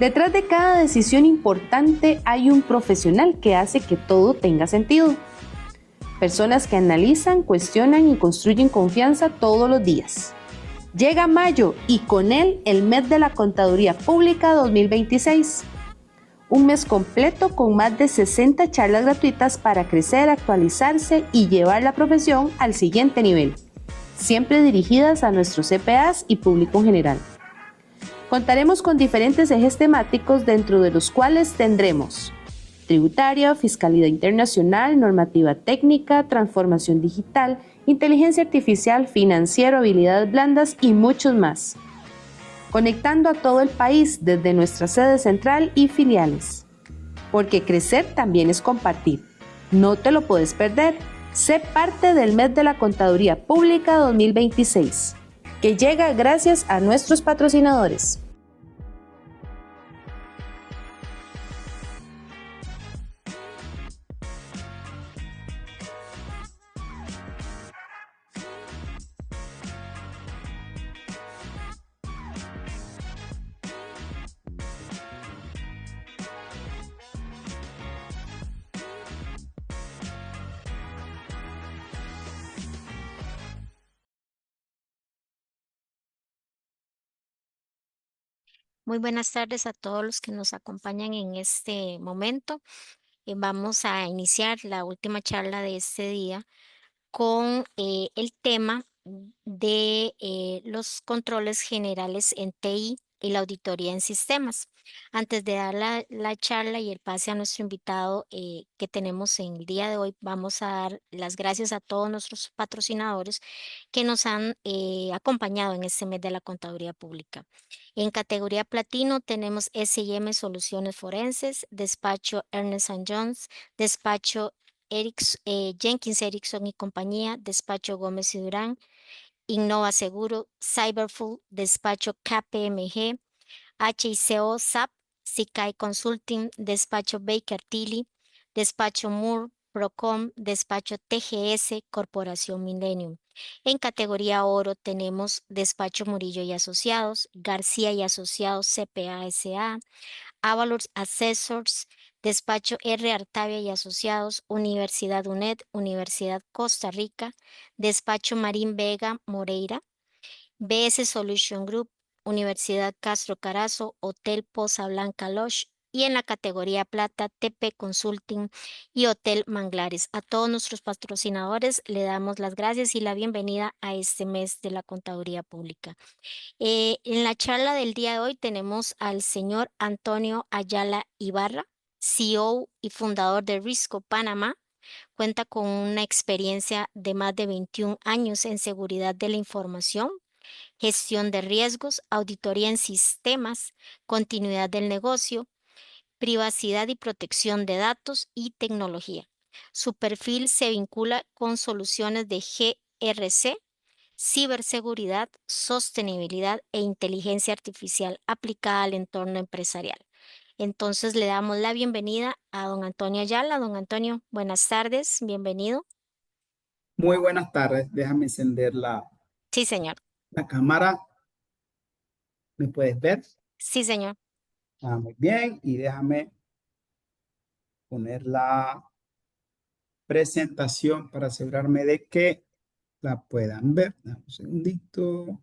Detrás de cada decisión importante hay un profesional que hace que todo tenga sentido. Personas que analizan, cuestionan y construyen confianza todos los días. Llega mayo y con él el mes de la Contaduría Pública 2026. Un mes completo con más de 60 charlas gratuitas para crecer, actualizarse y llevar la profesión al siguiente nivel, siempre dirigidas a nuestros CPAs y público en general. Contaremos con diferentes ejes temáticos dentro de los cuales tendremos tributaria, fiscalidad internacional, normativa técnica, transformación digital, inteligencia artificial, financiero, habilidades blandas y muchos más. Conectando a todo el país desde nuestra sede central y filiales. Porque crecer también es compartir. No te lo puedes perder. Sé parte del mes de la Contaduría Pública 2026, que llega gracias a nuestros patrocinadores. Muy buenas tardes a todos los que nos acompañan en este momento. Vamos a iniciar la última charla de este día con el tema de los controles generales en TI y la auditoría en sistemas. Antes de dar la charla y el pase a nuestro invitado que tenemos en el día de hoy, vamos a dar las gracias a todos nuestros patrocinadores que nos han acompañado en este mes de la Contaduría Pública. En categoría platino tenemos S&M Soluciones Forenses, Despacho Ernest Jones, Despacho Jenkins Erickson y compañía, Despacho Gómez y Durán, Innova Seguro, Cyberfull, Despacho KPMG, HICO SAP, Sicai Consulting, Despacho Baker Tilly, Despacho Moore, Procom, Despacho TGS, Corporación Millennium. En categoría oro tenemos Despacho Murillo y Asociados, García y Asociados CPA SA, Avalor Assessors, Despacho R. Artavia y Asociados, Universidad UNED, Universidad Costa Rica, Despacho Marín Vega Moreira, BS Solution Group, Universidad Castro Carazo, Hotel Poza Blanca Lodge y en la categoría plata TP Consulting y Hotel Manglares. A todos nuestros patrocinadores le damos las gracias y la bienvenida a este mes de la Contaduría Pública. En la charla del día de hoy tenemos al señor Antonio Ayala Ibarra, CEO y fundador de Risco Panamá. Cuenta con una experiencia de más de 21 años en seguridad de la información, gestión de riesgos, auditoría en sistemas, continuidad del negocio, privacidad y protección de datos y tecnología. Su perfil se vincula con soluciones de GRC, ciberseguridad, sostenibilidad e inteligencia artificial aplicada al entorno empresarial. Entonces le damos la bienvenida a don Antonio Ayala. Don Antonio, buenas tardes, bienvenido. Muy buenas tardes. Déjame encender Sí, señor. la cámara. ¿Me puedes ver? Sí, señor. Muy bien. Y déjame poner la presentación para asegurarme de que la puedan ver. Dame un segundito.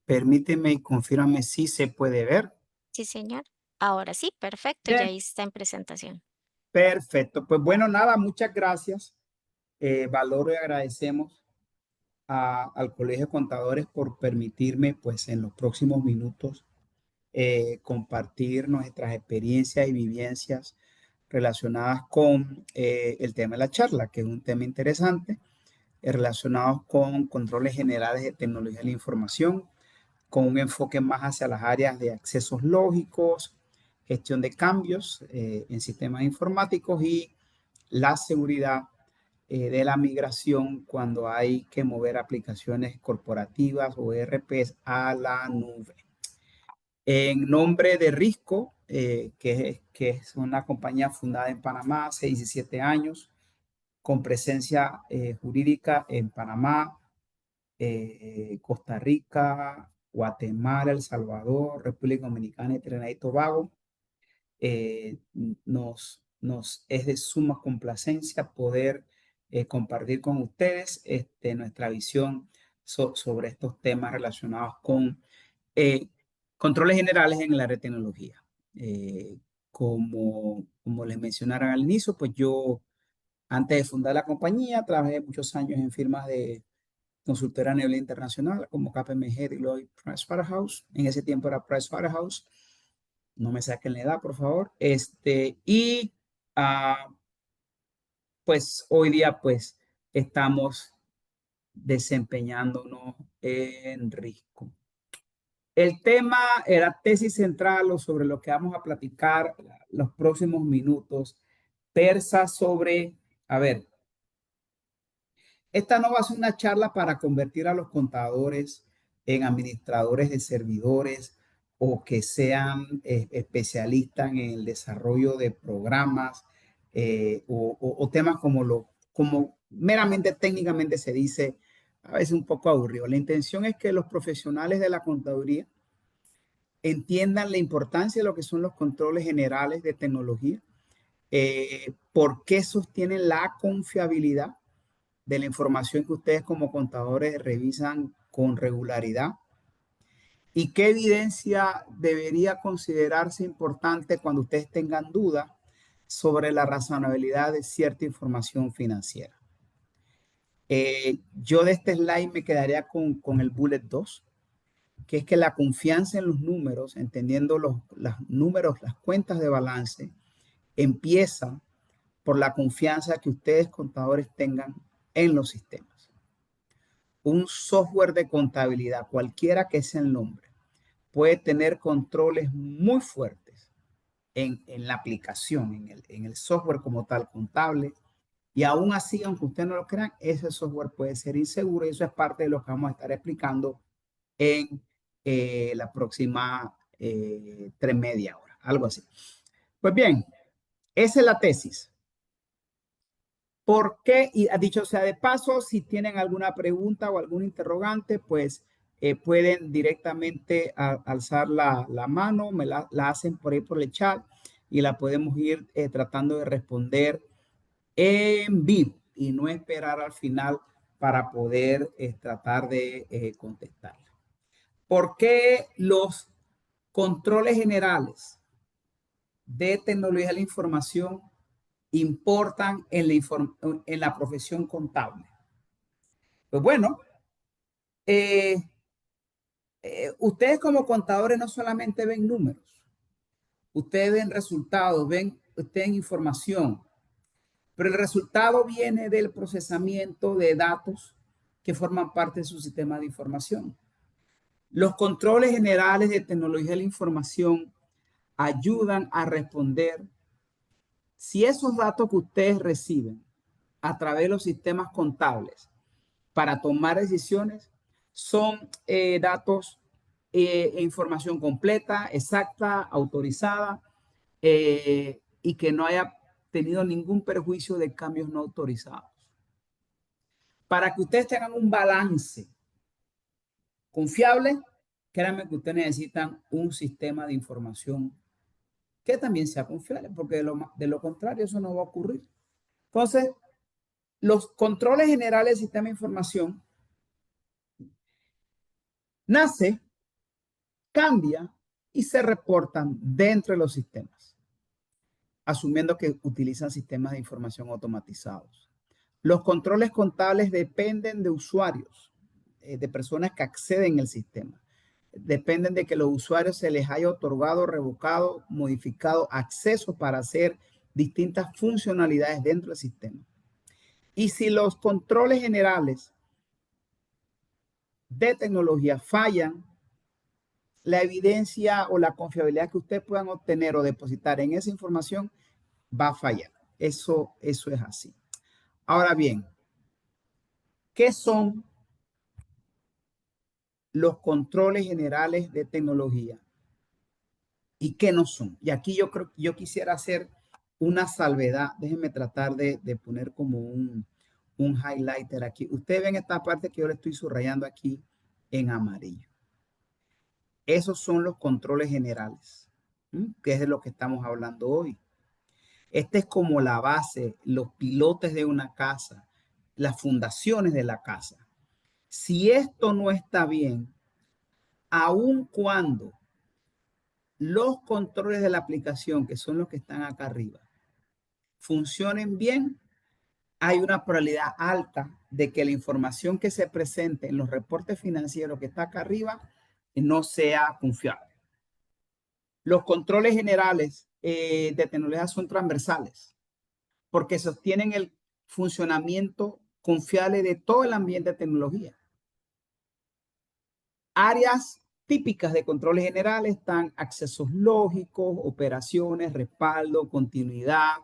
Permíteme y confírmame si se puede ver. Sí, señor. Ahora sí, perfecto, ya Bien, ahí está en presentación. perfecto. Pues bueno, nada, muchas gracias. Valoro y agradecemos al Colegio de Contadores por permitirme, pues en los próximos minutos, compartir nuestras experiencias y vivencias relacionadas con el tema de la charla, que es un tema interesante, relacionados con controles generales de tecnología de la información, con un enfoque más hacia las áreas de accesos lógicos, gestión de cambios en sistemas informáticos y la seguridad de la migración cuando hay que mover aplicaciones corporativas o ERPs a la nube. En nombre de Risco, que es una compañía fundada en Panamá hace 17 años, con presencia jurídica en Panamá, Costa Rica, Guatemala, El Salvador, República Dominicana y Trinidad y Tobago, nos es de suma complacencia poder compartir con ustedes nuestra visión sobre estos temas relacionados con controles generales en el área de tecnología. Como les mencionaron al inicio, pues yo, antes de fundar la compañía, trabajé muchos años en firmas de consultora a nivel internacional, como KPMG, Deloitte, Pricewaterhouse. En ese tiempo era Pricewaterhouse. No me saquen la edad, por favor. Pues hoy día, pues, estamos desempeñándonos en Risco. El tema era tesis central o sobre lo que vamos a platicar los próximos minutos, versa sobre, a ver, esta no va a ser una charla para convertir a los contadores en administradores de servidores o que sean especialistas en el desarrollo de programas o temas como meramente técnicamente se dice, a veces un poco aburrido. La intención es que los profesionales de la contaduría entiendan la importancia de lo que son los controles generales de tecnología, por qué sostienen la confiabilidad de la información que ustedes como contadores revisan con regularidad y qué evidencia debería considerarse importante cuando ustedes tengan dudas sobre la razonabilidad de cierta información financiera. Yo de este slide me quedaría con el bullet 2, que es que la confianza en los números, entendiendo los números, las cuentas de balance, empieza por la confianza que ustedes contadores tengan en los sistemas. Un software de contabilidad, cualquiera que sea el nombre, puede tener controles muy fuertes en la aplicación, en el software como tal contable. Y aún así, aunque ustedes no lo crean, ese software puede ser inseguro y eso es parte de lo que vamos a estar explicando en la próxima 3 media hora, algo así. Pues bien, esa es la tesis. ¿Por qué? Y dicho sea de paso, si tienen alguna pregunta o algún interrogante, pues pueden directamente alzar la mano, la hacen por ahí por el chat y la podemos ir tratando de responder en vivo y no esperar al final para poder tratar de contestar. ¿Por qué los controles generales de tecnología de la información importan en la profesión contable? Pues bueno, ustedes como contadores no solamente ven números, ustedes ven resultados, ustedes ven información, pero el resultado viene del procesamiento de datos que forman parte de su sistema de información. Los controles generales de tecnología de la información ayudan a responder si esos datos que ustedes reciben a través de los sistemas contables para tomar decisiones son datos e información completa, exacta, autorizada y que no haya tenido ningún perjuicio de cambios no autorizados. Para que ustedes tengan un balance confiable, créanme que ustedes necesitan un sistema de información que también sea confiable, porque de lo contrario eso no va a ocurrir. Entonces, los controles generales del sistema de información nace, cambia y se reportan dentro de los sistemas, asumiendo que utilizan sistemas de información automatizados. Los controles contables dependen de usuarios, de personas que acceden al sistema. Dependen de que los usuarios se les haya otorgado, revocado, modificado acceso para hacer distintas funcionalidades dentro del sistema. Y si los controles generales de tecnología fallan, la evidencia o la confiabilidad que ustedes puedan obtener o depositar en esa información va a fallar. Eso es así. Ahora bien, ¿qué son los controles generales de tecnología y qué no son? Y aquí yo quisiera hacer una salvedad. Déjenme tratar de poner como un highlighter aquí. Ustedes ven esta parte que yo le estoy subrayando aquí en amarillo. Esos son los controles generales, que es de lo que estamos hablando hoy. Este es como la base, los pilotes de una casa, las fundaciones de la casa. Si esto no está bien, aun cuando los controles de la aplicación, que son los que están acá arriba, funcionen bien, hay una probabilidad alta de que la información que se presente en los reportes financieros que está acá arriba no sea confiable. Los controles generales de tecnología son transversales porque sostienen el funcionamiento confiable de todo el ambiente de tecnología. Áreas típicas de controles generales están accesos lógicos, operaciones, respaldo, continuidad,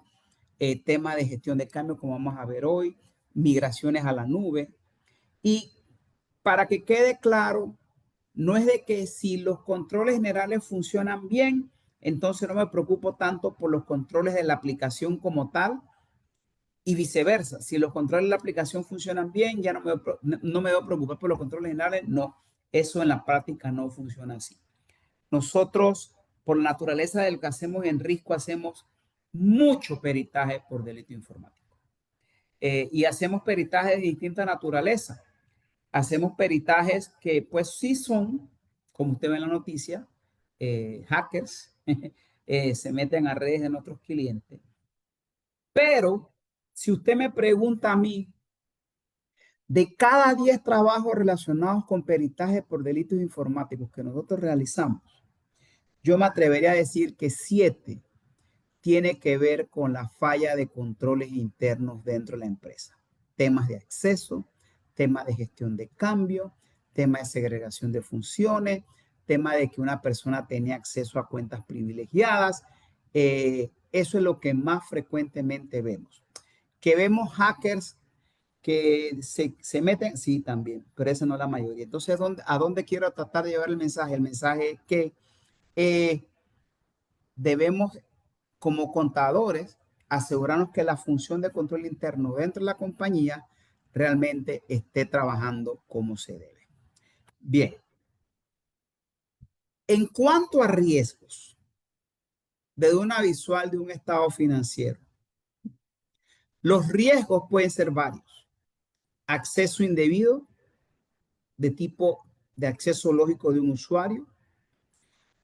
tema de gestión de cambio, como vamos a ver hoy, migraciones a la nube. Y para que quede claro, no es de que si los controles generales funcionan bien, entonces no me preocupo tanto por los controles de la aplicación como tal, y viceversa. Si los controles de la aplicación funcionan bien, ya no me debo preocupar por los controles generales. No, eso en la práctica no funciona así. Nosotros, por la naturaleza de lo que hacemos en Risco, hacemos mucho peritaje por delito informático. Y hacemos peritajes de distinta naturaleza. Hacemos peritajes que pues sí son, como usted ve en la noticia, hackers se meten a redes de nuestros clientes. Pero si usted me pregunta a mí, de cada 10 trabajos relacionados con peritaje por delitos informáticos que nosotros realizamos, yo me atrevería a decir que 7 tiene que ver con la falla de controles internos dentro de la empresa. Temas de acceso, temas de gestión de cambio, tema de segregación de funciones, tema de que una persona tenía acceso a cuentas privilegiadas. Eso es lo que más frecuentemente vemos. Que vemos hackers que se meten, sí, también, pero esa no es la mayoría. Entonces, ¿a dónde quiero tratar de llevar el mensaje? El mensaje es que debemos, como contadores, asegurarnos que la función de control interno dentro de la compañía realmente esté trabajando como se debe. Bien. En cuanto a riesgos, desde una visual de un estado financiero, los riesgos pueden ser varios. Acceso indebido, de tipo de acceso lógico de un usuario.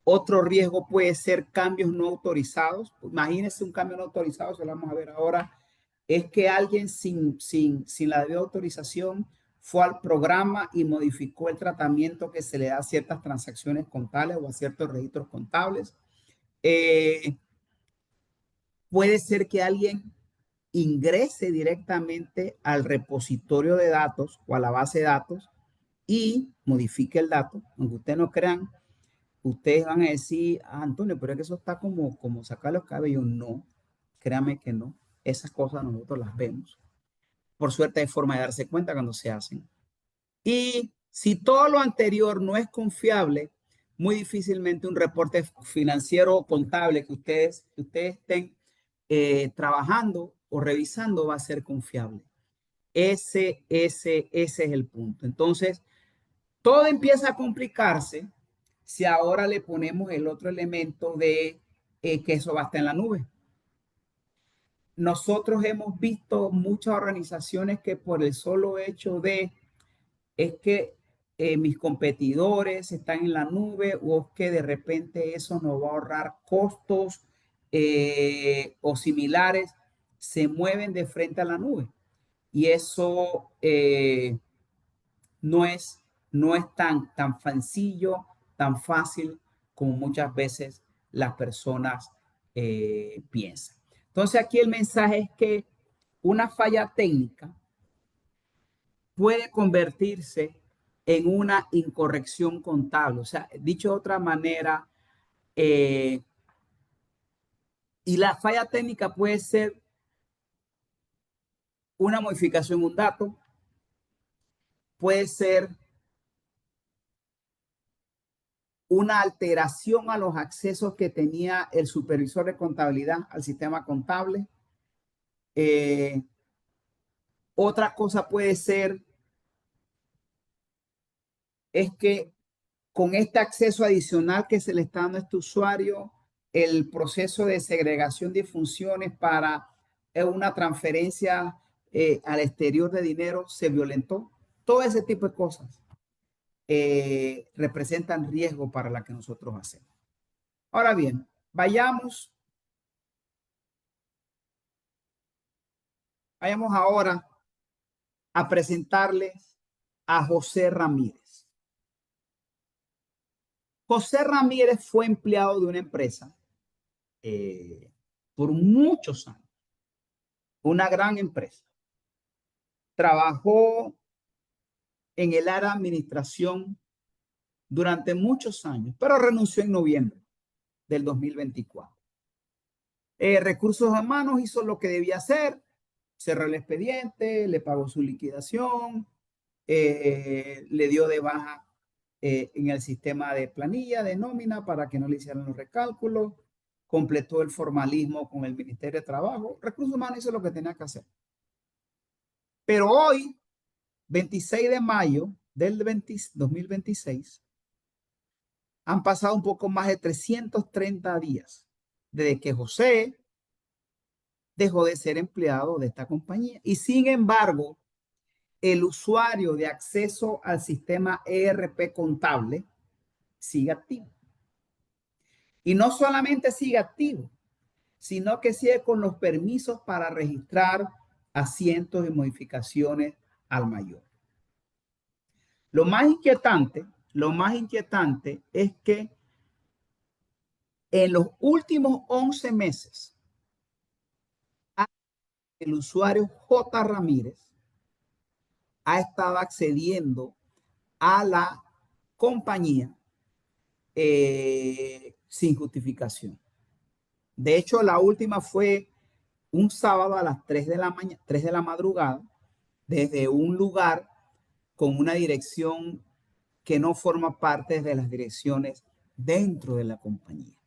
Otro riesgo puede ser cambios no autorizados. Imagínense un cambio no autorizado, se lo vamos a ver ahora. Es que alguien sin la debida autorización fue al programa y modificó el tratamiento que se le da a ciertas transacciones contables o a ciertos registros contables. Puede ser que alguien ingrese directamente al repositorio de datos o a la base de datos y modifique el dato. Aunque ustedes no crean, ustedes van a decir, Antonio, pero es que eso está como sacar los cabellos. No, créanme que no. Esas cosas nosotros las vemos. Por suerte hay forma de darse cuenta cuando se hacen. Y si todo lo anterior no es confiable, muy difícilmente un reporte financiero o contable que ustedes estén trabajando o revisando va a ser confiable. Ese es el punto. Entonces, todo empieza a complicarse si ahora le ponemos el otro elemento de que eso va a estar en la nube. Nosotros hemos visto muchas organizaciones que por el solo hecho de es que mis competidores están en la nube o es que de repente eso nos va a ahorrar costos o similares, se mueven de frente a la nube. Y eso no es tan sencillo, tan fácil como muchas veces las personas piensan. Entonces aquí el mensaje es que una falla técnica puede convertirse en una incorrección contable. O sea, dicho de otra manera, y la falla técnica puede ser una modificación en un dato, puede ser una alteración a los accesos que tenía el supervisor de contabilidad al sistema contable. Otra cosa puede ser es que con este acceso adicional que se le está dando a este usuario, el proceso de segregación de funciones para una transferencia al exterior de dinero se violentó. Todo ese tipo de cosas representan riesgo para la que nosotros hacemos. Ahora bien, vayamos ahora a presentarles a José Ramírez. José Ramírez fue empleado de una empresa por muchos años, una gran empresa. Trabajó en el área de administración durante muchos años, pero renunció en noviembre del 2024. Recursos Humanos hizo lo que debía hacer, cerró el expediente, le pagó su liquidación, le dio de baja en el sistema de planilla de nómina para que no le hicieran los recálculos, completó el formalismo con el Ministerio de Trabajo. Recursos Humanos hizo lo que tenía que hacer. Pero hoy, 26 de mayo del 2026, han pasado un poco más de 330 días desde que José dejó de ser empleado de esta compañía. Y sin embargo, el usuario de acceso al sistema ERP contable sigue activo. Y no solamente sigue activo, sino que sigue con los permisos para registrar asientos de modificaciones al mayor. Lo más inquietante es que en los últimos 11 meses, el usuario J. Ramírez ha estado accediendo a la compañía sin justificación. De hecho, la última fue un sábado a las 3 de la mañana, 3 de la madrugada, desde un lugar con una dirección que no forma parte de las direcciones dentro de la compañía.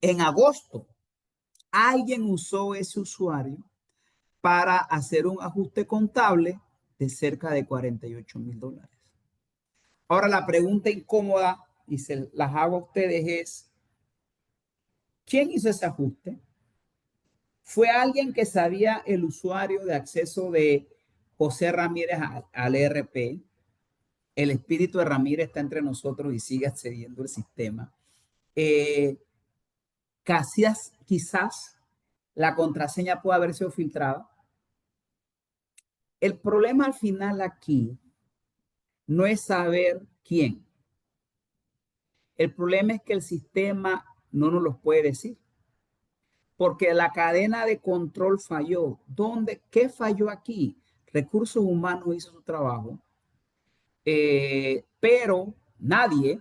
En agosto, alguien usó ese usuario para hacer un ajuste contable de cerca de $48,000. Ahora, la pregunta incómoda, y se las hago a ustedes, es: ¿quién hizo ese ajuste? ¿Fue alguien que sabía el usuario de acceso de José Ramírez al ERP? El espíritu de Ramírez está entre nosotros y sigue accediendo al sistema. Quizás la contraseña puede haber sido filtrada. El problema al final aquí no es saber quién. El problema es que el sistema no nos los puede decir, porque la cadena de control falló. ¿Qué falló aquí? Recursos Humanos hizo su trabajo, pero nadie,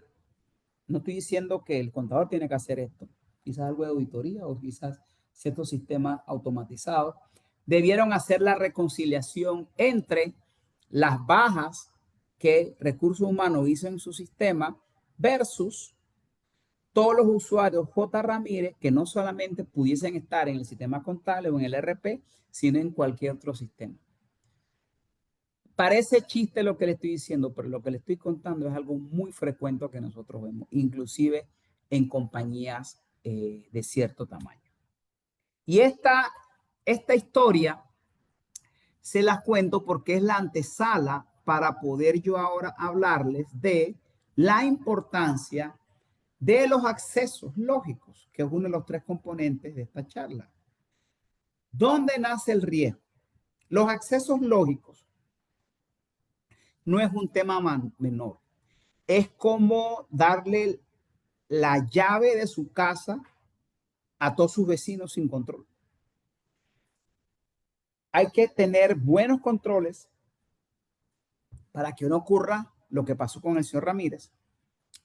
no estoy diciendo que el contador tiene que hacer esto, quizás algo de auditoría o quizás ciertos sistemas automatizados, debieron hacer la reconciliación entre las bajas que Recursos Humanos hizo en su sistema versus todos los usuarios J. Ramírez que no solamente pudiesen estar en el sistema contable o en el ERP, sino en cualquier otro sistema. Parece chiste lo que le estoy diciendo, pero lo que le estoy contando es algo muy frecuente que nosotros vemos, inclusive en compañías de cierto tamaño. Y esta historia se las cuento porque es la antesala para poder yo ahora hablarles de la importancia de los accesos lógicos, que es uno de los 3 componentes de esta charla. ¿Dónde nace el riesgo? Los accesos lógicos no es un tema menor. Es como darle la llave de su casa a todos sus vecinos sin control. Hay que tener buenos controles para que no ocurra lo que pasó con el señor Ramírez.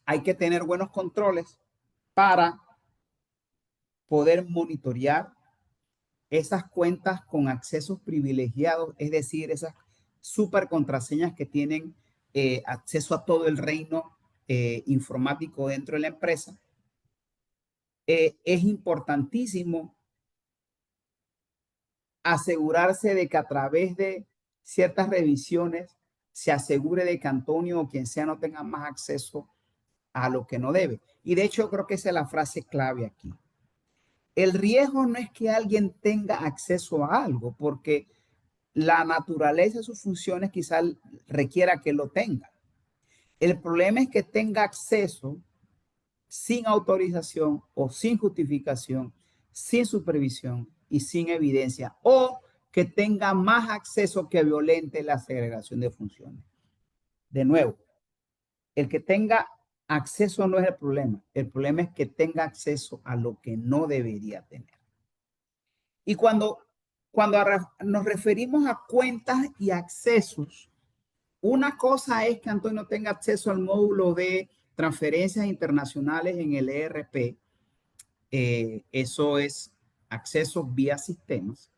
Hay que tener buenos controles para poder monitorear esas cuentas con accesos privilegiados, es decir, esas super contraseñas que tienen acceso a todo el reino informático dentro de la empresa, es importantísimo asegurarse de que a través de ciertas revisiones se asegure de que Antonio o quien sea no tenga más acceso a lo que no debe. Y de hecho, creo que esa es la frase clave aquí. El riesgo no es que alguien tenga acceso a algo, porque la naturaleza de sus funciones quizás requiera que lo tenga. El problema es que tenga acceso sin autorización o sin justificación, sin supervisión y sin evidencia, o que tenga más acceso que violente la segregación de funciones. De nuevo, el que tenga acceso no es el problema es que tenga acceso a lo que no debería tener. Y cuando nos referimos a cuentas y accesos, una cosa es que Antonio tenga acceso al módulo de transferencias internacionales en el ERP. Eso es acceso vía sistemas.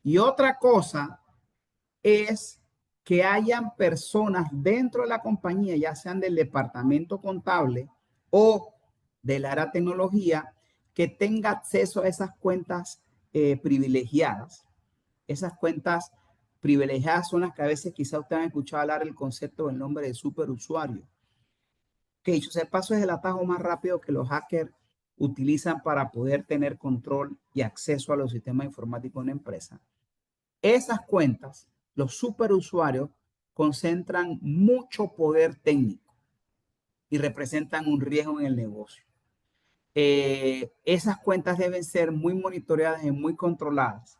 Y otra cosa es que hayan personas dentro de la compañía, ya sean del departamento contable o del área de tecnología, que tenga acceso a esas cuentas privilegiadas. Esas cuentas privilegiadas son las que a veces quizá ustedes han escuchado hablar del concepto del nombre de superusuario. Que dicho sea de paso, es el atajo más rápido que los hackers utilizan para poder tener control y acceso a los sistemas informáticos de una empresa. Esas cuentas, los superusuarios, concentran mucho poder técnico y representan un riesgo en el negocio. Esas cuentas deben ser muy monitoreadas y muy controladas.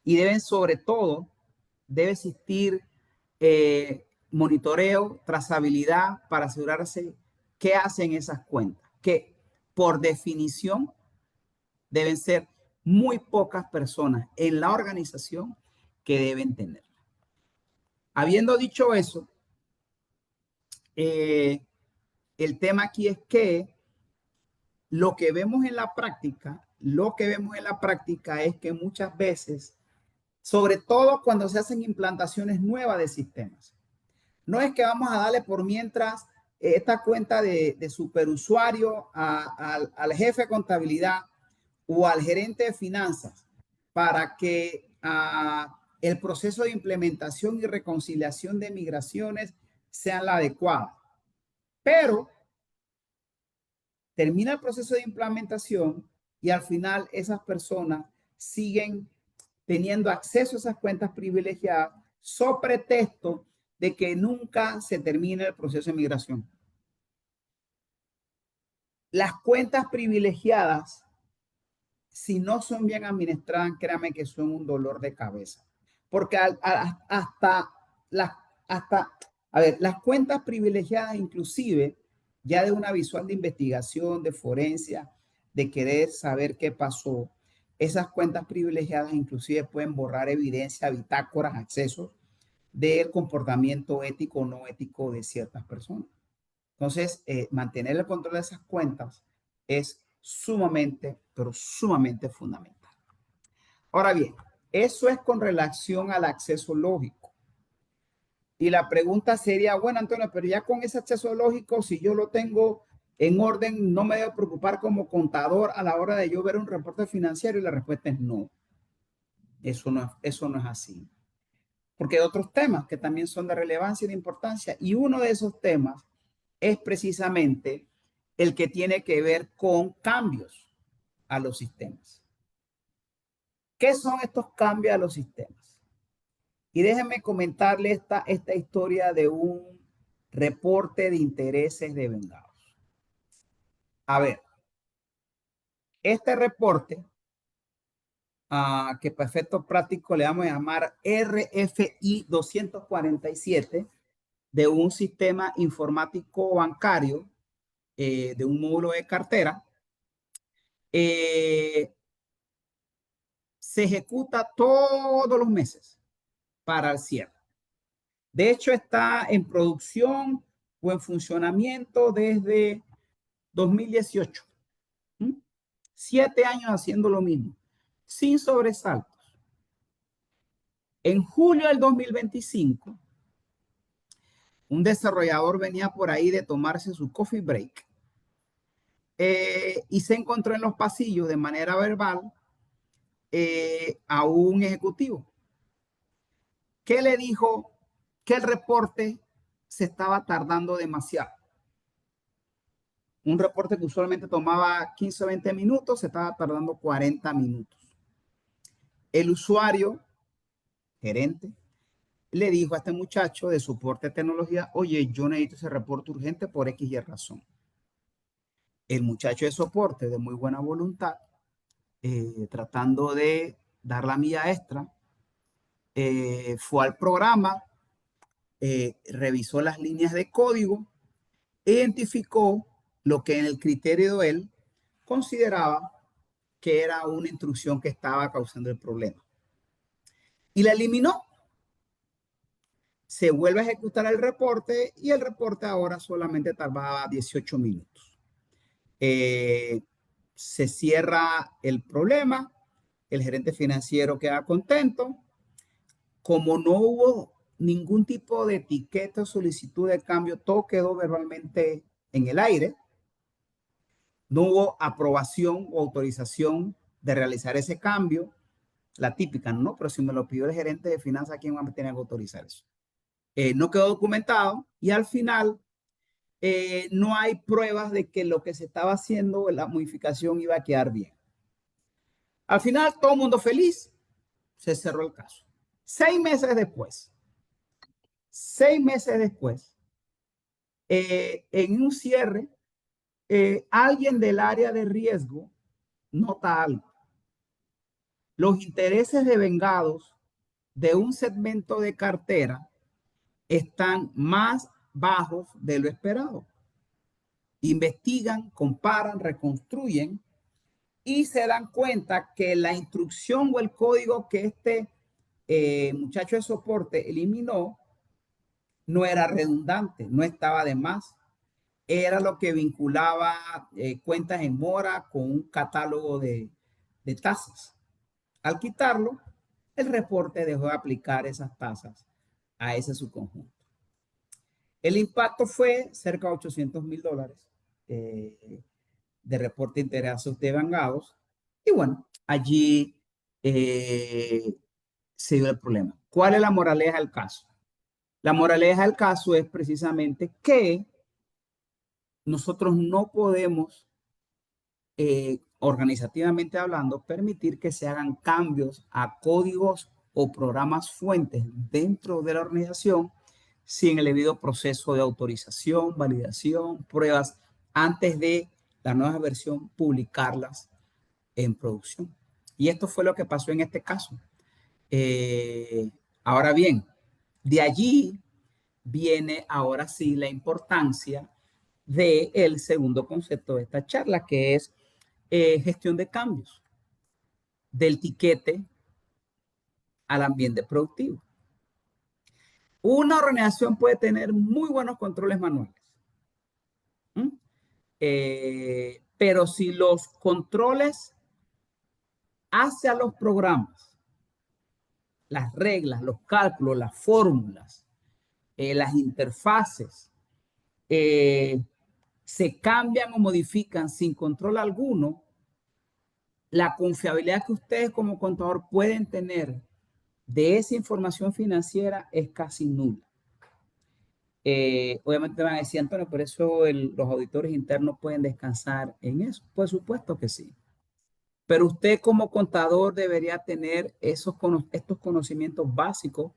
Y deben, sobre todo, debe existir monitoreo, trazabilidad para asegurarse qué hacen esas cuentas, que por definición deben ser muy pocas personas en la organización que deben tenerla. Habiendo dicho eso, el tema aquí es que lo que vemos en la práctica es que muchas veces, sobre todo cuando se hacen implantaciones nuevas de sistemas, no es que vamos a darle por mientras esta cuenta de superusuario al jefe de contabilidad o al gerente de finanzas para que el proceso de implementación y reconciliación de migraciones sea la adecuada. Pero termina el proceso de implementación y al final esas personas siguen teniendo acceso a esas cuentas privilegiadas so pretexto de que nunca se termine el proceso de migración. Las cuentas privilegiadas, si no son bien administradas, créanme que son un dolor de cabeza. Porque las cuentas privilegiadas inclusive, ya de una visual de investigación, de forencia, de querer saber qué pasó, esas cuentas privilegiadas inclusive pueden borrar evidencia, bitácoras, accesos del comportamiento ético o no ético de ciertas personas. Entonces, mantener el control de esas cuentas es sumamente, pero sumamente fundamental. Ahora bien, eso es con relación al acceso lógico. Y la pregunta sería, bueno, Antonio, pero ya con ese acceso lógico, si yo lo tengo en orden, no me debo preocupar como contador a la hora de yo ver un reporte financiero. Y la respuesta es no. Eso no es así. Porque hay otros temas que también son de relevancia y de importancia. Y uno de esos temas es precisamente el que tiene que ver con cambios a los sistemas. ¿Qué son estos cambios a los sistemas? Y déjenme comentarle esta historia de un reporte de intereses de vengados. A ver, este reporte, que para efectos prácticos le vamos a llamar RFI 247, de un sistema informático bancario, de un módulo de cartera, se ejecuta todos los meses para el cierre. De hecho, está en producción o en funcionamiento desde 2018. 7 años haciendo lo mismo. sin sobresaltos. En julio del 2025, un desarrollador venía por ahí de tomarse su coffee break y se encontró en los pasillos de manera verbal a un ejecutivo que le dijo que el reporte se estaba tardando demasiado. Un reporte que usualmente tomaba 15 o 20 minutos, se estaba tardando 40 minutos. El usuario, gerente, le dijo a este muchacho de soporte de tecnología, oye, yo necesito ese reporte urgente por X y razón. El muchacho de soporte, de muy buena voluntad, tratando de dar la milla extra, fue al programa, revisó las líneas de código, identificó lo que en el criterio de él consideraba que era una instrucción que estaba causando el problema. Y la eliminó. Se vuelve a ejecutar el reporte y el reporte ahora solamente tardaba 18 minutos. Se cierra el problema, el gerente financiero queda contento. Como no hubo ningún tipo de etiqueta o solicitud de cambio, todo quedó verbalmente en el aire. No hubo aprobación o autorización de realizar ese cambio. La típica, no, pero si me lo pidió el gerente de finanzas, ¿quién va a tener que autorizar eso? No quedó documentado y al final no hay pruebas de que lo que se estaba haciendo, la modificación iba a quedar bien. Al final, todo el mundo feliz, se cerró el caso. 6 meses después, en un cierre, alguien del área de riesgo nota algo. Los intereses devengados de un segmento de cartera están más bajos de lo esperado. Investigan, comparan, reconstruyen y se dan cuenta que la instrucción o el código que este muchacho de soporte eliminó no era redundante, no estaba de más. Era lo que vinculaba cuentas en mora con un catálogo de tasas. Al quitarlo, el reporte dejó de aplicar esas tasas a ese subconjunto. El impacto fue cerca de $800,000 de reporte de intereses devengados. Y bueno, allí se dio el problema. ¿Cuál es la moraleja del caso? La moraleja del caso es precisamente que nosotros no podemos, organizativamente hablando, permitir que se hagan cambios a códigos o programas fuentes dentro de la organización sin el debido proceso de autorización, validación, pruebas, antes de la nueva versión publicarlas en producción. Y esto fue lo que pasó en este caso. Ahora bien, de allí viene ahora sí la importancia del segundo concepto de esta charla, que es gestión de cambios del tiquete al ambiente productivo. Una organización puede tener muy buenos controles manuales, pero si los controles hacia los programas, las reglas, los cálculos, las fórmulas, las interfaces, se cambian o modifican sin control alguno, la confiabilidad que ustedes como contador pueden tener de esa información financiera es casi nula. Obviamente van a decir, Antonio, por eso los auditores internos pueden descansar en eso. Por supuesto que sí. Pero usted como contador debería tener estos conocimientos básicos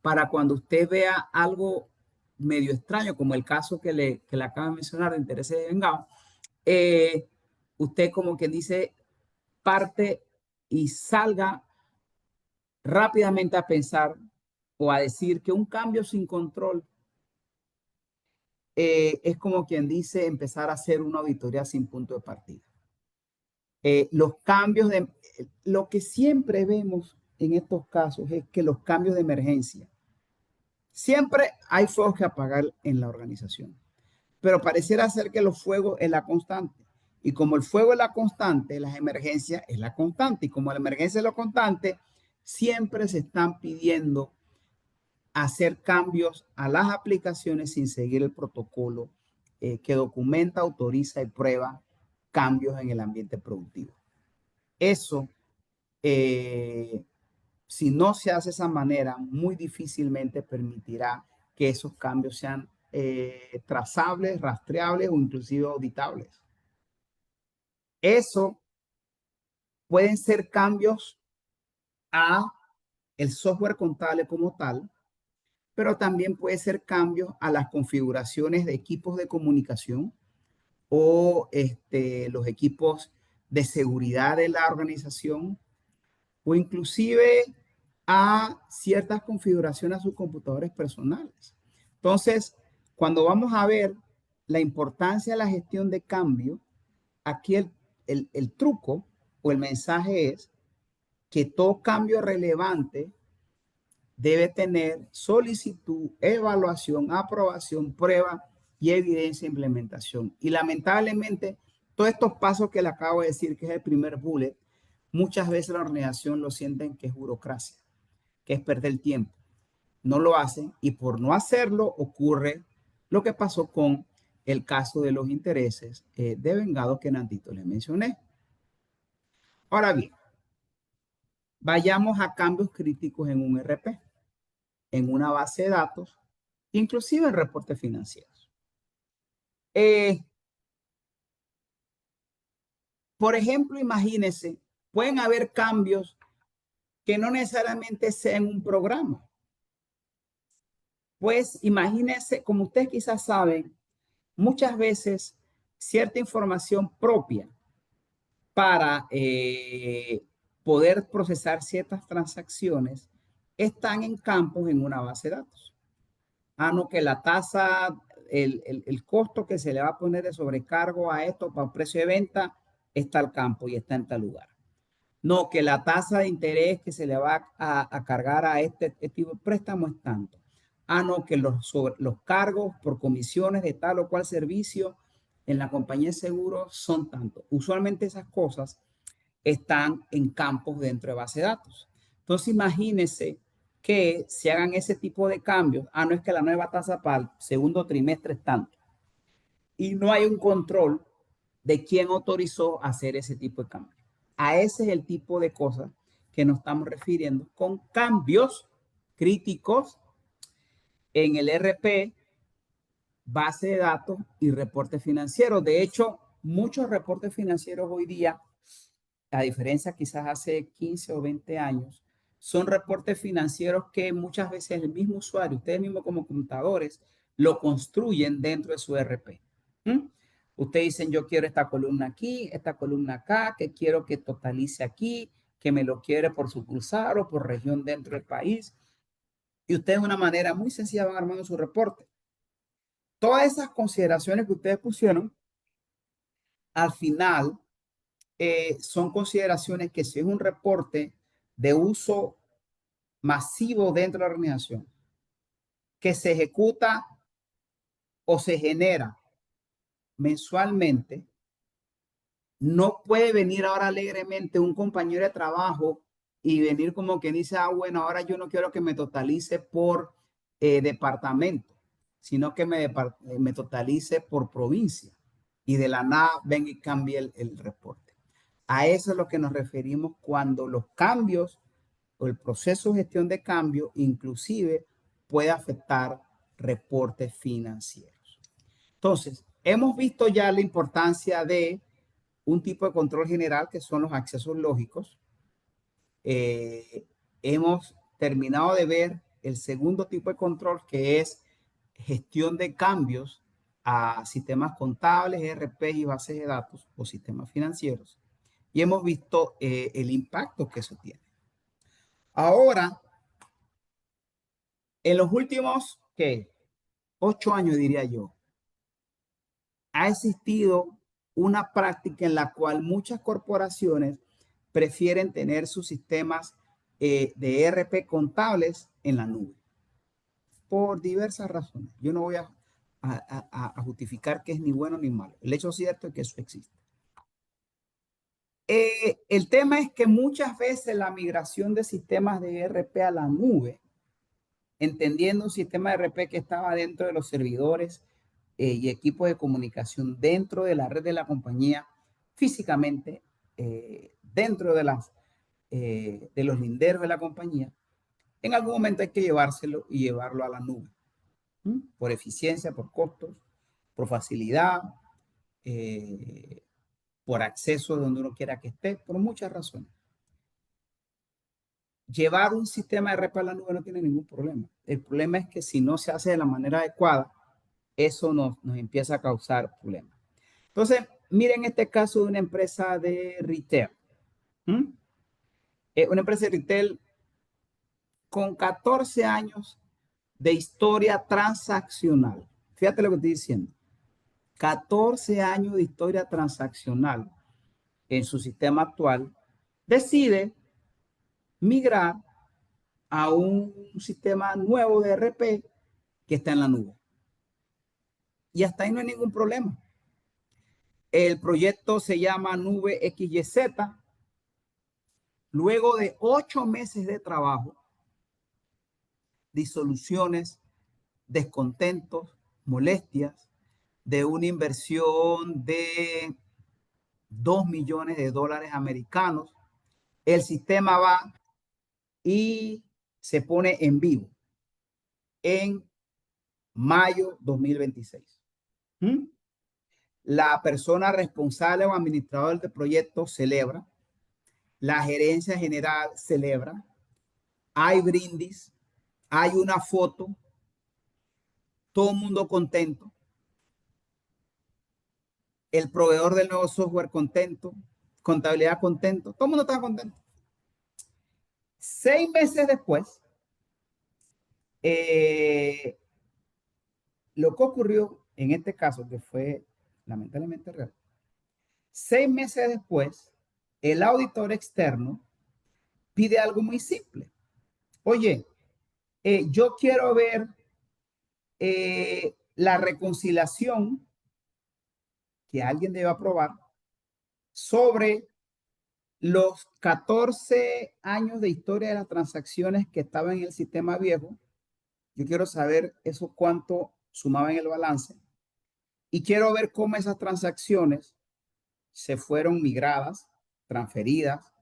para cuando usted vea algo medio extraño, como el caso que le acabo de mencionar de intereses devengados, usted como quien dice, parte y salga rápidamente a pensar o a decir que un cambio sin control es como quien dice empezar a hacer una auditoría sin punto de partida. Los cambios lo que siempre vemos en estos casos es que los cambios de emergencia, siempre hay fuegos que apagar en la organización, pero pareciera ser que los fuegos es la constante. Y como el fuego es la constante, las emergencias es la constante. Y como la emergencia es la constante, siempre se están pidiendo hacer cambios a las aplicaciones sin seguir el protocolo que documenta, autoriza y prueba cambios en el ambiente productivo. Eso, si no se hace de esa manera, muy difícilmente permitirá que esos cambios sean trazables, rastreables o inclusive auditables. Eso pueden ser cambios a el software contable como tal, pero también puede ser cambios a las configuraciones de equipos de comunicación o los equipos de seguridad de la organización o inclusive a ciertas configuraciones a sus computadores personales. Entonces, cuando vamos a ver la importancia de la gestión de cambio, aquí el truco o el mensaje es que todo cambio relevante debe tener solicitud, evaluación, aprobación, prueba y evidencia de implementación. Y lamentablemente, todos estos pasos que le acabo de decir, que es el primer bullet, muchas veces la organización lo sienten que es burocracia, que es perder el tiempo. No lo hacen y por no hacerlo ocurre lo que pasó con el caso de los intereses de vengado que Nandito les mencioné. Ahora bien, vayamos a cambios críticos en un RP, en una base de datos, inclusive en reportes financieros. Por ejemplo, imagínense, pueden haber cambios que no necesariamente sean un programa. Pues imagínense, como ustedes quizás saben, muchas veces cierta información propia para poder procesar ciertas transacciones están en campos en una base de datos. No, que la tasa, el costo que se le va a poner de sobrecargo a esto para un precio de venta está al campo y está en tal lugar. No, que la tasa de interés que se le va a cargar a este tipo de préstamo es tanto. No, que los cargos por comisiones de tal o cual servicio en la compañía de seguros son tanto. Usualmente esas cosas están en campos dentro de base de datos. Entonces imagínense que se hagan ese tipo de cambios. No es que la nueva tasa para el segundo trimestre es tanto. Y no hay un control de quién autorizó hacer ese tipo de cambios. A ese es el tipo de cosas que nos estamos refiriendo con cambios críticos en el RP, base de datos y reportes financieros. De hecho, muchos reportes financieros hoy día, a diferencia quizás hace 15 o 20 años, son reportes financieros que muchas veces el mismo usuario, ustedes mismos como contadores, lo construyen dentro de su RP. Ustedes dicen, yo quiero esta columna aquí, esta columna acá, que quiero que totalice aquí, que me lo quiere por sucursal o por región dentro del país. Y ustedes de una manera muy sencilla van armando su reporte. Todas esas consideraciones que ustedes pusieron, al final, son consideraciones que si es un reporte de uso masivo dentro de la organización, que se ejecuta o se genera mensualmente, no puede venir ahora alegremente un compañero de trabajo y venir como que dice, bueno, ahora yo no quiero que me totalice por departamento, sino que me totalice por provincia. Y de la nada venga y cambie el reporte. A eso es lo que nos referimos cuando los cambios o el proceso de gestión de cambio inclusive puede afectar reportes financieros. Entonces, hemos visto ya la importancia de un tipo de control general que son los accesos lógicos. Hemos terminado de ver el segundo tipo de control que es gestión de cambios a sistemas contables, ERP y bases de datos o sistemas financieros. Y hemos visto el impacto que eso tiene. Ahora, en los últimos, ¿qué? 8 años, diría yo, ha existido una práctica en la cual muchas corporaciones prefieren tener sus sistemas de ERP contables en la nube por diversas razones. Yo no voy a justificar que es ni bueno ni malo. El hecho cierto es que eso existe. El tema es que muchas veces la migración de sistemas de ERP a la nube, entendiendo un sistema de ERP que estaba dentro de los servidores y equipos de comunicación dentro de la red de la compañía, físicamente dentro de los linderos de la compañía, en algún momento hay que llevárselo y llevarlo a la nube. Por eficiencia, por costos, por facilidad, por acceso donde uno quiera que esté, por muchas razones. Llevar un sistema de ERP a la nube no tiene ningún problema. El problema es que si no se hace de la manera adecuada, eso nos empieza a causar problemas. Entonces, miren este caso de una empresa de retail. Una empresa de retail con 14 años de historia transaccional. Fíjate lo que estoy diciendo. 14 años de historia transaccional en su sistema actual, decide migrar a un sistema nuevo de ERP que está en la nube. Y hasta ahí no hay ningún problema. El proyecto se llama Nube XYZ. Luego de 8 meses de trabajo, disoluciones, descontentos, molestias, de una inversión de $2 millones americanos, el sistema va y se pone en vivo en mayo 2026. La persona responsable o administrador del proyecto celebra, la gerencia general celebra, hay brindis, hay una foto, todo el mundo contento, el proveedor del nuevo software contento, contabilidad contento, todo el mundo está contento. 6 meses después, lo que ocurrió en este caso, que fue lamentablemente real, 6 meses después, el auditor externo pide algo muy simple. Oye, yo quiero ver la reconciliación que alguien debe aprobar sobre los 14 años de historia de las transacciones que estaban en el sistema viejo. Yo quiero saber eso cuánto sumaba en el balance y quiero ver cómo esas transacciones se fueron migradas, transferidas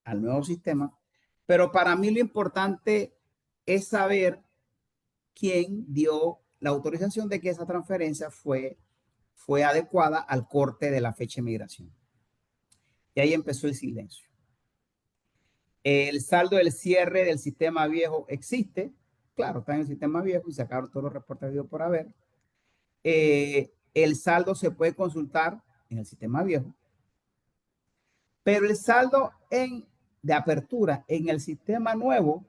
al nuevo sistema. Pero para mí lo importante es saber quién dio la autorización de que esa transferencia fue adecuada al corte de la fecha de migración. Y ahí empezó el silencio. El saldo del cierre del sistema viejo existe. Claro, está en el sistema viejo y sacaron todos los reportes de video por haber. El saldo se puede consultar en el sistema viejo. Pero el saldo de apertura en el sistema nuevo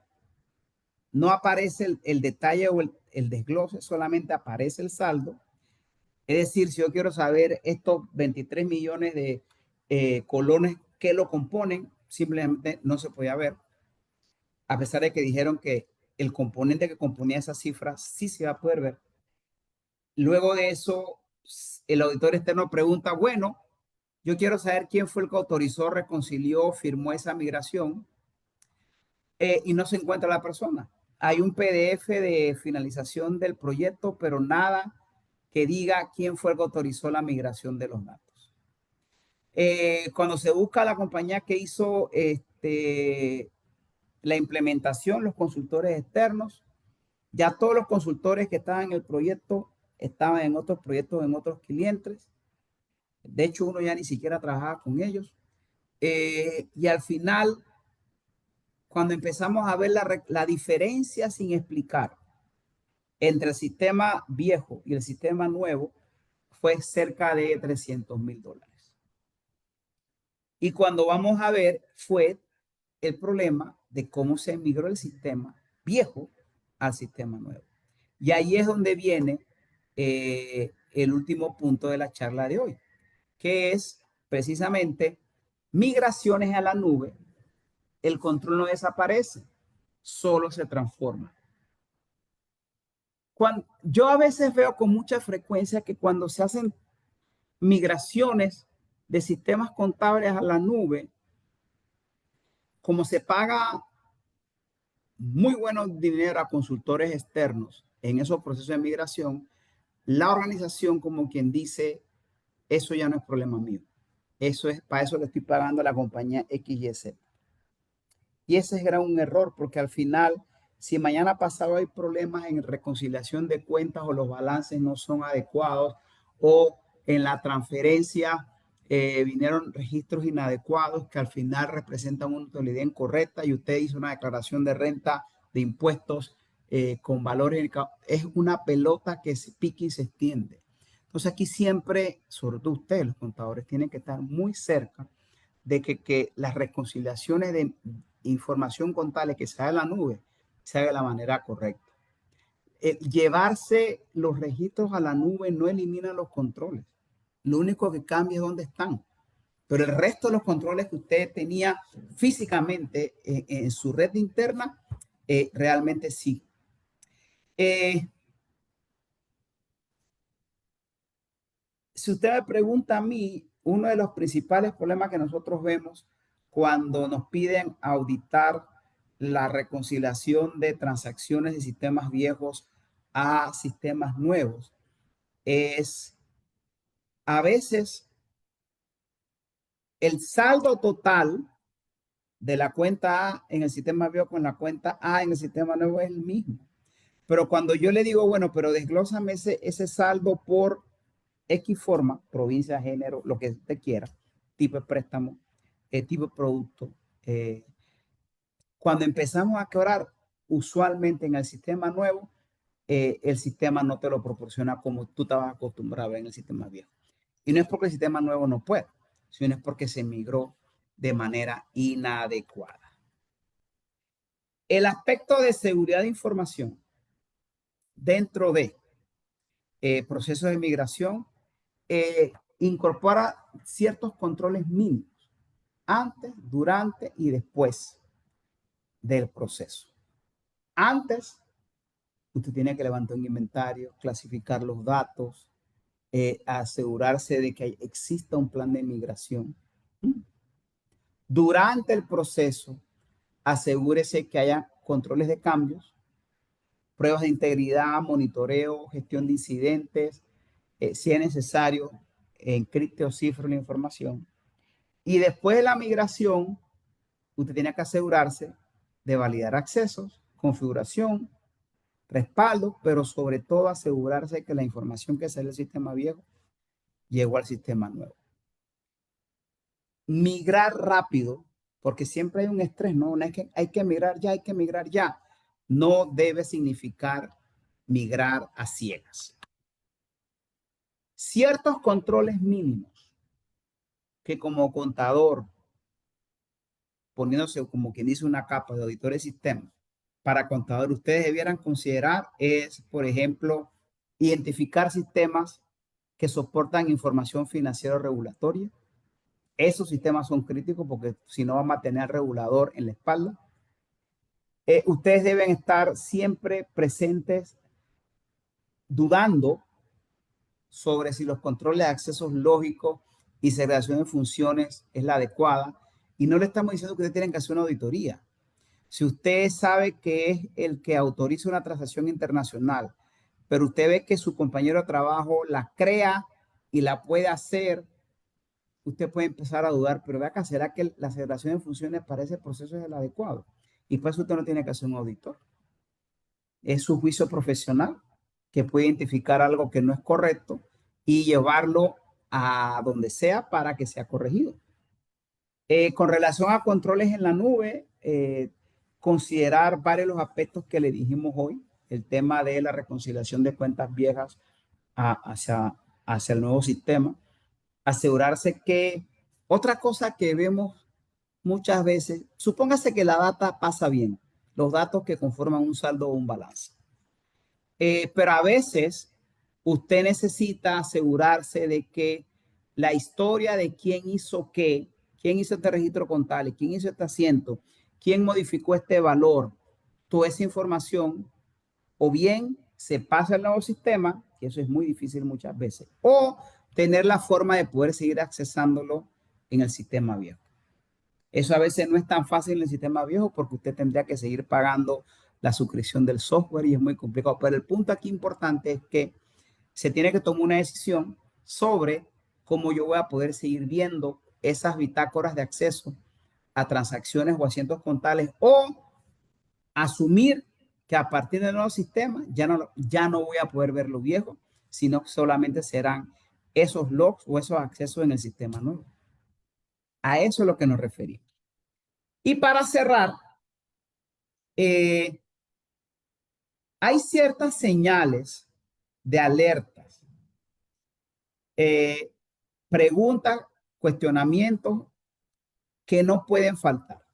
no aparece el detalle o el desglose, solamente aparece el saldo. Es decir, si yo quiero saber estos 23 millones de colones que lo componen, simplemente no se podía ver, a pesar de que dijeron que el componente que componía esa cifra sí se va a poder ver. Luego de eso, el auditor externo pregunta, bueno, yo quiero saber quién fue el que autorizó, reconcilió, firmó esa migración y no se encuentra la persona. Hay un PDF de finalización del proyecto, pero nada que diga quién fue el que autorizó la migración de los datos. Cuando se busca la compañía que hizo la implementación, los consultores externos, ya todos los consultores que estaban en el proyecto estaban en otros proyectos, en otros clientes. De hecho, uno ya ni siquiera trabajaba con ellos. Y al final, cuando empezamos a ver la diferencia sin explicar entre el sistema viejo y el sistema nuevo, fue cerca de $300,000. Y cuando vamos a ver, fue el problema de cómo se migró el sistema viejo al sistema nuevo. Y ahí es donde viene el último punto de la charla de hoy, que es precisamente migraciones a la nube. El control no desaparece, solo se transforma. Yo a veces veo con mucha frecuencia que cuando se hacen migraciones de sistemas contables a la nube, como se paga muy buenos dinero a consultores externos en esos procesos de migración, la organización, como quien dice, eso ya no es problema mío. Eso es, para eso le estoy pagando a la compañía XYZ. Y ese era un error, porque al final, si mañana pasado hay problemas en reconciliación de cuentas o los balances no son adecuados, o en la transferencia vinieron registros inadecuados que al final representan una utilidad incorrecta y usted hizo una declaración de renta de impuestos con valores, es una pelota que se pica y se extiende. Entonces aquí siempre, sobre todo ustedes, los contadores, tienen que estar muy cerca de que las reconciliaciones de información contable que se haga en la nube se haga de la manera correcta. Llevarse los registros a la nube no elimina los controles. Lo único que cambia es dónde están. Pero el resto de los controles que usted tenía físicamente en su red interna, realmente sí. Si usted me pregunta a mí, uno de los principales problemas que nosotros vemos cuando nos piden auditar la reconciliación de transacciones de sistemas viejos a sistemas nuevos es a veces el saldo total de la cuenta A en el sistema viejo con la cuenta A en el sistema nuevo es el mismo. Pero cuando yo le digo, bueno, pero desglósame ese saldo por X forma, provincia, género, lo que usted quiera, tipo de préstamo, tipo de producto. Cuando empezamos a quebrar, usualmente en el sistema nuevo, el sistema no te lo proporciona como tú estabas acostumbrado en el sistema viejo. Y no es porque el sistema nuevo no puede, sino es porque se migró de manera inadecuada. El aspecto de seguridad de información dentro de procesos de migración incorpora ciertos controles mínimos antes, durante y después del proceso. Antes, usted tiene que levantar un inventario, clasificar los datos, asegurarse de que exista un plan de migración. Durante el proceso, asegúrese que haya controles de cambios, pruebas de integridad, monitoreo, gestión de incidentes, si es necesario, encripte o cifre la información. Y después de la migración, usted tiene que asegurarse de validar accesos, configuración, respaldo, pero sobre todo asegurarse que la información que sale del sistema viejo llegó al sistema nuevo. Migrar rápido, porque siempre hay un estrés, ¿no? No es que hay que migrar ya, hay que migrar ya. No debe significar migrar a ciegas. Ciertos controles mínimos que como contador, poniéndose como quien dice una capa de auditor de sistemas, para contador ustedes debieran considerar es, por ejemplo, identificar sistemas que soportan información financiera regulatoria. Esos sistemas son críticos porque si no vamos a tener al regulador en la espalda. Ustedes deben estar siempre presentes dudando sobre si los controles de accesos lógicos y segregación de funciones es la adecuada. Y no le estamos diciendo que ustedes tienen que hacer una auditoría. Si usted sabe que es el que autoriza una transacción internacional, pero usted ve que su compañero de trabajo la crea y la puede hacer, usted puede empezar a dudar, pero vea acá, ¿será que la segregación de funciones para ese proceso es el adecuado? Y pues usted no tiene que hacer un auditor. Es su juicio profesional que puede identificar algo que no es correcto y llevarlo a donde sea para que sea corregido. Con relación a controles en la nube, considerar varios de los aspectos que le dijimos hoy, el tema de la reconciliación de cuentas viejas hacia el nuevo sistema, asegurarse que otra cosa que vemos muchas veces, supóngase que la data pasa bien, los datos que conforman un saldo o un balance. Pero a veces usted necesita asegurarse de que la historia de quién hizo qué, quién hizo este registro contable, quién hizo este asiento, quién modificó este valor, toda esa información, o bien se pasa al nuevo sistema, que eso es muy difícil muchas veces, o tener la forma de poder seguir accesándolo en el sistema viejo. Eso a veces no es tan fácil en el sistema viejo porque usted tendría que seguir pagando la suscripción del software y es muy complicado. Pero el punto aquí importante es que se tiene que tomar una decisión sobre cómo yo voy a poder seguir viendo esas bitácoras de acceso a transacciones o asientos contables, o asumir que a partir del nuevo sistema ya no voy a poder ver lo viejo, sino que solamente serán esos logs o esos accesos en el sistema nuevo. A eso es lo que nos referimos. Y para cerrar, hay ciertas señales de alertas, preguntas, cuestionamientos que no pueden faltar.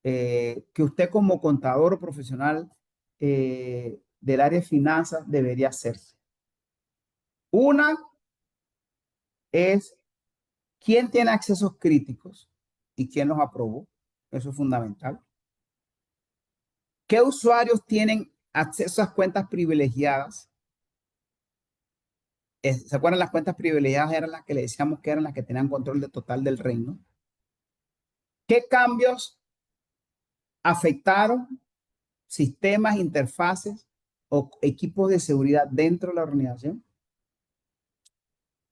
Que usted como contador o profesional del área de finanzas debería hacerse. Una es quién tiene accesos críticos y quién los aprobó. Eso es fundamental. ¿Qué usuarios tienen acceso a cuentas privilegiadas? ¿Se acuerdan? Las cuentas privilegiadas eran las que le decíamos que eran las que tenían control total del reino. ¿Qué cambios afectaron sistemas, interfaces o equipos de seguridad dentro de la organización?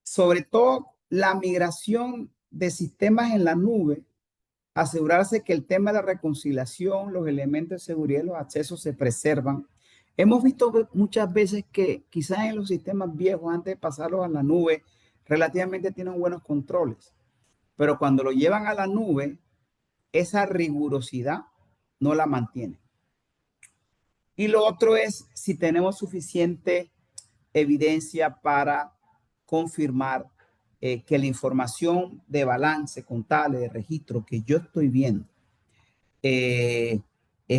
Sobre todo la migración de sistemas en la nube, asegurarse que el tema de la reconciliación, los elementos de seguridad y los accesos se preservan. Hemos visto muchas veces que quizás en los sistemas viejos, antes de pasarlos a la nube, relativamente tienen buenos controles, pero cuando lo llevan a la nube, esa rigurosidad no la mantienen. Y lo otro es si tenemos suficiente evidencia para confirmar que la información de balance contable, de registro que yo estoy viendo es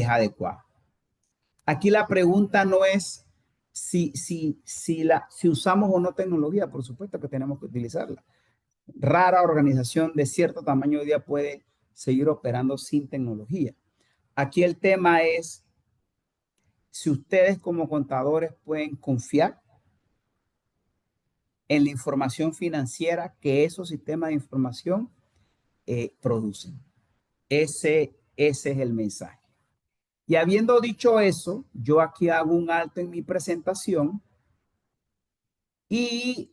adecuada. Aquí la pregunta no es si usamos o no tecnología, por supuesto que tenemos que utilizarla. Rara organización de cierto tamaño hoy día puede seguir operando sin tecnología. Aquí el tema es si ustedes como contadores pueden confiar en la información financiera que esos sistemas de información producen. Ese es el mensaje. Y habiendo dicho eso, yo aquí hago un alto en mi presentación y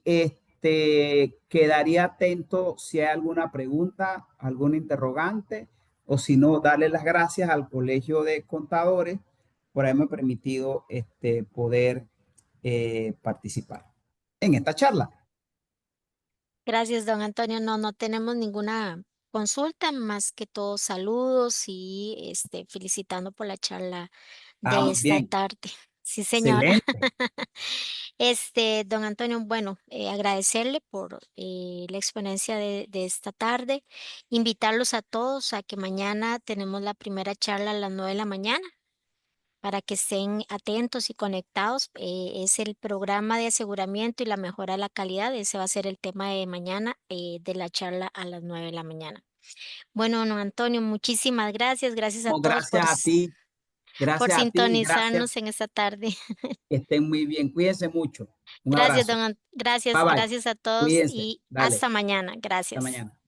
quedaría atento si hay alguna pregunta, alguna interrogante, o si no, darle las gracias al Colegio de Contadores por haberme permitido poder participar en esta charla. Gracias, don Antonio. No tenemos ninguna consulta, más que todo saludos y felicitando por la charla de Muy esta bien, tarde. Sí, señora. excelente. Don Antonio, bueno, agradecerle por la exponencia de esta tarde, invitarlos a todos a que mañana tenemos la primera charla a las 9 de la mañana para que estén atentos y conectados. Es el programa de aseguramiento y la mejora de la calidad. Ese va a ser el tema de mañana de la charla a las 9 de la mañana. Bueno, don Antonio, muchísimas gracias. Gracias a todos Gracias a ti, por gracias a ti, gracias. sintonizarnos en esta tarde. Que estén muy bien. Cuídense mucho. Un Gracias, abrazo. Bye gracias, bye. gracias a todos Cuídense. y Dale. hasta mañana. Hasta Gracias. mañana.